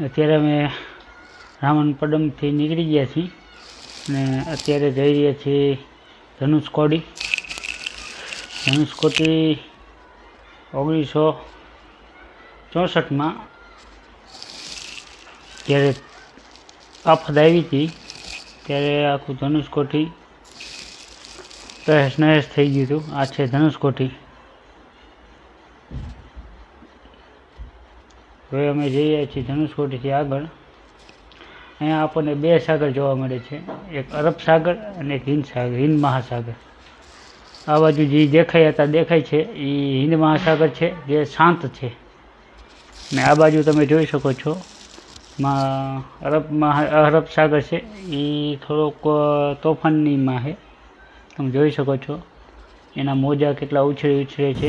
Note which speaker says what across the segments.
Speaker 1: અત્યારે અમે રામનપડમથી નીકળી ગયા છીએ અને અત્યારે જઈ રહ્યા છીએ ધનુષકોડી. ધનુષકોડી 1964માં જ્યારે આફત આવી હતી ત્યારે આખું ધનુષકોડી તહેસ નહેસ થઈ ગયું હતું. આ છે ધનુષકોડી. હવે અમે જઈ રહ્યા છીએ ધનુષકોડીથી આગળ. અહીંયા આપણને બે સાગર જોવા મળે છે, એક અરબ સાગર અને એક હિન્દ મહાસાગર. આ બાજુ જે દેખાય છે એ હિન્દ મહાસાગર છે, જે શાંત છે. ને આ બાજુ તમે જોઈ શકો છો અરબ સાગર છે, એ થોડોક તોફાનીમાં છે. તમે જોઈ શકો છો એના મોજા કેટલા ઉછળે છે.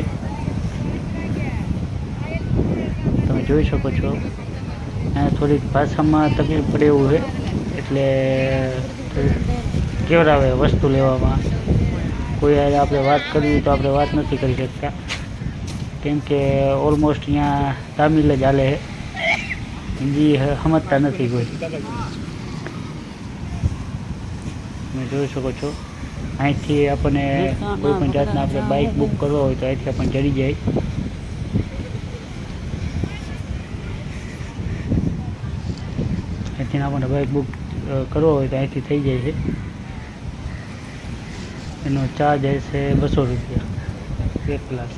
Speaker 1: તમે જોઈ શકો છો અહીંયા થોડીક ભાષામાં તકલીફ પડે એવું છે, એટલે કેવરાવે વસ્તુ લેવામાં. કોઈ આપણે વાત કરવી તો આપણે વાત નથી કરી શકતા, કેમ કે ઓલમોસ્ટ અહીંયા તામિલ જ હાલે છે, હિન્દી સમજતા નથી કોઈ. તમે જોઈ શકો છો અહીંથી આપણને કોઈ પણ જાતના આપણે બાઇક બુક કરવો હોય તો અહીંથી આપણને ચડી જાય. અહીંથી આપણને બાઇક બુક કરવો હોય તો અહીંથી થઈ જાય છે. એનો ચાર્જ હશે 200 રૂપિયા 1 કલાક.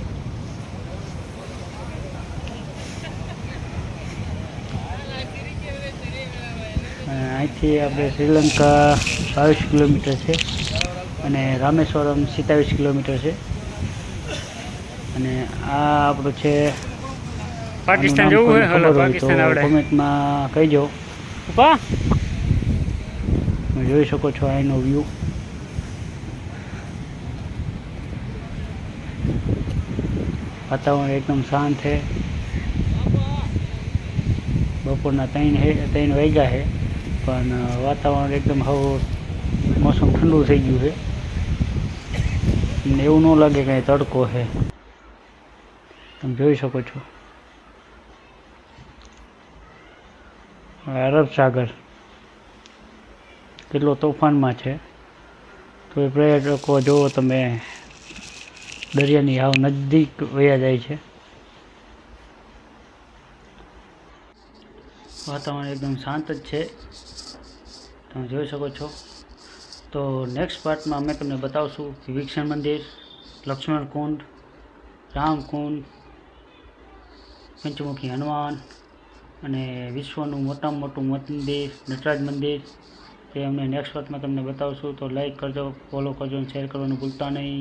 Speaker 1: અહીંથી આપણે શ્રીલંકા 22 કિલોમીટર છે અને રામેશ્વરમ 27 કિલોમીટર છે. અને આ આપણું છે પાકિસ્તાન જવું હોય તો કોમેન્ટમાં કહીજો. તમે જોઈ શકો છો અહીંનો વ્યૂ. વાતાવરણ એકદમ શાંત છે. બપોરના 3 વાગ્યા છે પણ વાતાવરણ એકદમ મોસમ ઠંડુ થઈ ગયું છે. એવું ન લાગે કાંઈ તડકો છે. તમે જોઈ શકો છો અરબ સાગર કેટલો તોફાનમાં છે. તો એ પર્યટકો જુઓ તમે, દરિયાની હાવ નજીક વયા જાય છે. વાતાવરણ એકદમ શાંત જ છે. તમે જોઈ શકો છો. તો નેક્સ્ટ પાર્ટમાં અમે તમને બતાવશું વિભીષણ મંદિર, લક્ષ્મણ કુંડ, રામકુંડ, પંચમુખી હનુમાન અને વિશ્વનું મોટામાં મોટું મંદિર નટરાજ મંદિર. એ અમને નેક્સ્ટ પાર્ટમાં તમને બતાવશું. તો લાઈક કરજો, ફોલો કરજો અને શેર કરવાનું ભૂલતા નહીં.